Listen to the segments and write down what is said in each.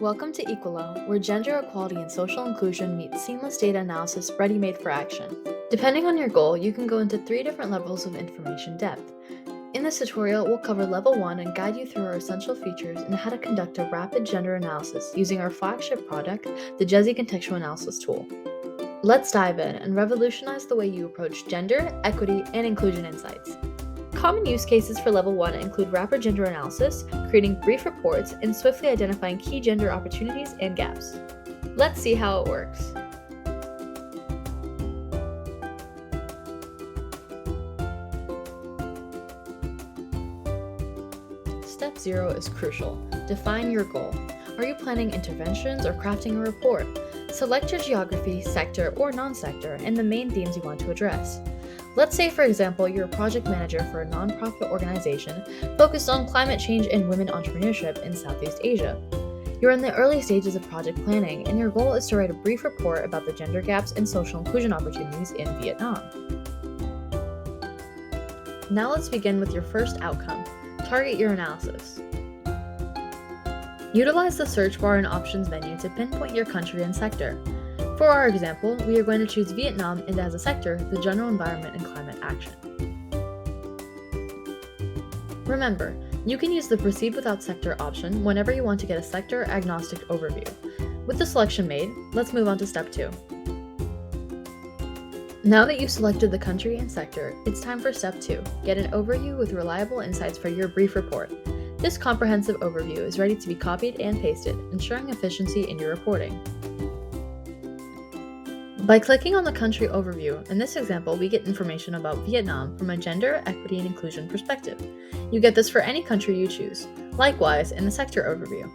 Welcome to Equilo, where gender equality and social inclusion meet seamless data analysis ready-made for action. Depending on your goal, you can go into 3 different levels of information depth. In this tutorial, we'll cover Level 1 and guide you through our essential features and how to conduct a rapid gender analysis using our flagship product, the GESI Context Analysis tool. Let's dive in and revolutionize the way you approach gender, equity, and inclusion insights. Common use cases for Level 1 include rapid gender analysis, creating brief reports, and swiftly identifying key gender opportunities and gaps. Let's see how it works. Step 0 is crucial. Define your goal. Are you planning interventions or crafting a report? Select your geography, sector, or non-sector, and the main themes you want to address. Let's say, for example, you're a project manager for a nonprofit organization focused on climate change and women entrepreneurship in Southeast Asia. You're in the early stages of project planning, and your goal is to write a brief report about the gender gaps and social inclusion opportunities in Vietnam. Now let's begin with your first outcome. Target your analysis. Utilize the search bar and options menu to pinpoint your country and sector. For our example, we are going to choose Vietnam and as a sector, the general environment and climate action. Remember, you can use the proceed without sector option whenever you want to get a sector agnostic overview. With the selection made, let's move on to step 2. Now that you've selected the country and sector, it's time for step 2. Get an overview with reliable insights for your brief report. This comprehensive overview is ready to be copied and pasted, ensuring efficiency in your reporting. By clicking on the country overview, in this example, we get information about Vietnam from a gender, equity, and inclusion perspective. You get this for any country you choose. Likewise, in the sector overview.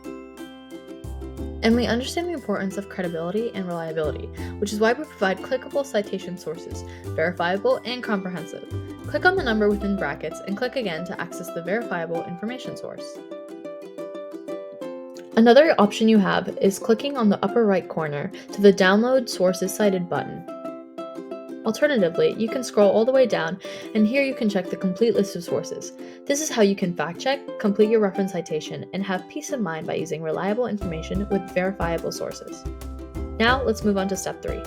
And we understand the importance of credibility and reliability, which is why we provide clickable citation sources, verifiable and comprehensive. Click on the number within brackets and click again to access the verifiable information source. Another option you have is clicking on the upper right corner to the Download Sources Cited button. Alternatively, you can scroll all the way down, and here you can check the complete list of sources. This is how you can fact-check, complete your reference citation, and have peace of mind by using reliable information with verifiable sources. Now, let's move on to step 3.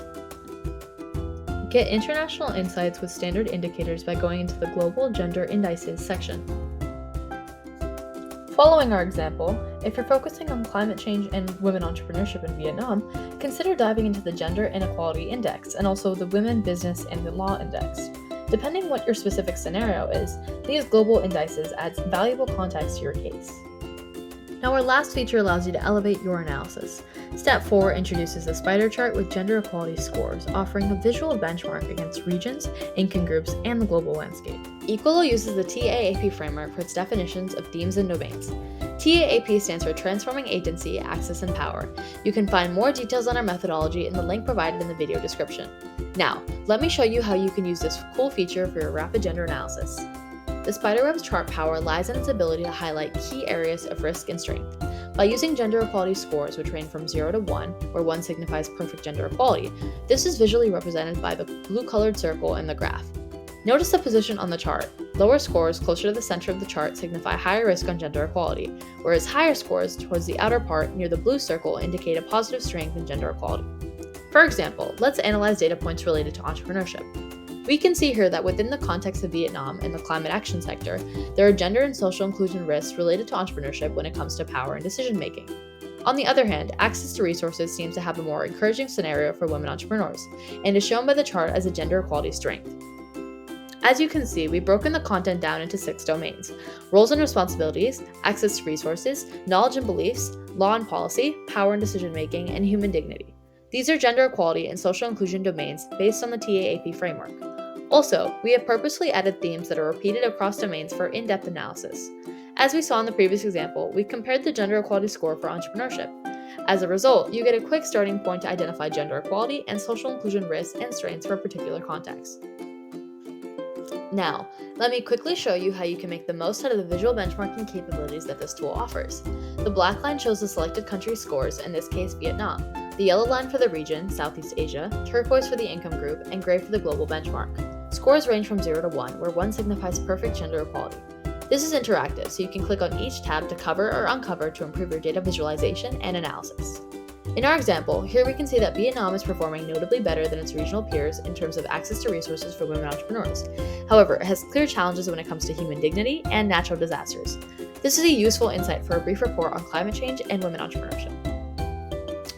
Get international insights with standard indicators by going into the Global Gender Indices section. Following our example, if you're focusing on climate change and women entrepreneurship in Vietnam, consider diving into the Gender Inequality Index and also the Women Business and the Law Index. Depending what your specific scenario is, these global indices add valuable context to your case. Now, our last feature allows you to elevate your analysis. Step 4 introduces a spider chart with gender equality scores, offering a visual benchmark against regions, income groups, and the global landscape. Equilo uses the TAAP framework for its definitions of themes and domains. TAAP stands for Transforming Agency, Access, and Power. You can find more details on our methodology in the link provided in the video description. Now, let me show you how you can use this cool feature for your rapid gender analysis. The spiderweb's chart power lies in its ability to highlight key areas of risk and strength. By using gender equality scores, which range from 0 to 1, where 1 signifies perfect gender equality, this is visually represented by the blue-colored circle in the graph. Notice the position on the chart. Lower scores closer to the center of the chart signify higher risk on gender equality, whereas higher scores towards the outer part near the blue circle indicate a positive strength in gender equality. For example, let's analyze data points related to entrepreneurship. We can see here that within the context of Vietnam and the climate action sector, there are gender and social inclusion risks related to entrepreneurship when it comes to power and decision making. On the other hand, access to resources seems to have a more encouraging scenario for women entrepreneurs, and is shown by the chart as a gender equality strength. As you can see, we've broken the content down into 6 domains: roles and responsibilities, access to resources, knowledge and beliefs, law and policy, power and decision making, and human dignity. These are gender equality and social inclusion domains based on the TAAP framework. Also, we have purposely added themes that are repeated across domains for in-depth analysis. As we saw in the previous example, we compared the gender equality score for entrepreneurship. As a result, you get a quick starting point to identify gender equality and social inclusion risks and strengths for a particular context. Now, let me quickly show you how you can make the most out of the visual benchmarking capabilities that this tool offers. The black line shows the selected country's scores, in this case Vietnam, the yellow line for the region, Southeast Asia, turquoise for the income group, and gray for the global benchmark. Scores range from 0 to 1, where 1 signifies perfect gender equality. This is interactive, so you can click on each tab to cover or uncover to improve your data visualization and analysis. In our example, here we can see that Vietnam is performing notably better than its regional peers in terms of access to resources for women entrepreneurs. However, it has clear challenges when it comes to human dignity and natural disasters. This is a useful insight for a brief report on climate change and women entrepreneurship.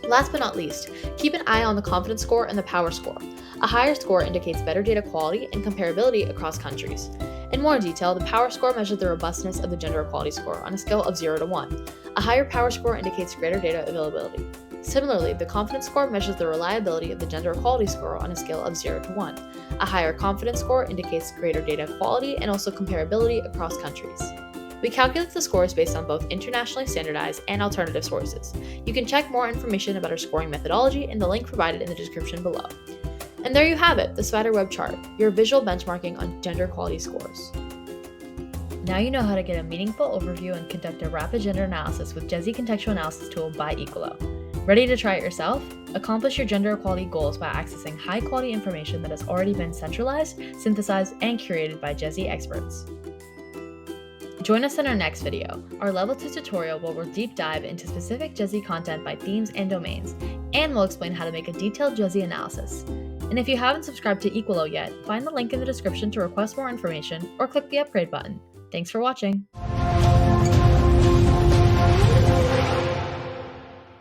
Last but not least, keep an eye on the confidence score and the power score. A higher score indicates better data quality and comparability across countries. In more detail, the power score measures the robustness of the gender equality score on a scale of 0 to 1. A higher power score indicates greater data availability. Similarly, the confidence score measures the reliability of the gender equality score on a scale of 0 to 1. A higher confidence score indicates greater data quality and also comparability across countries. We calculate the scores based on both internationally standardized and alternative sources. You can check more information about our scoring methodology in the link provided in the description below. And there you have it, the spider web chart, your visual benchmarking on gender equality scores. Now you know how to get a meaningful overview and conduct a rapid gender analysis with GESI Contextual Analysis tool by Equilo. Ready to try it yourself? Accomplish your gender equality goals by accessing high-quality information that has already been centralized, synthesized, and curated by GESI experts. Join us in our next video, our Level 2 tutorial where we'll deep dive into specific GESI content by themes and domains, and we'll explain how to make a detailed GESI analysis. And if you haven't subscribed to Equilo yet, find the link in the description to request more information or click the upgrade button. Thanks for watching!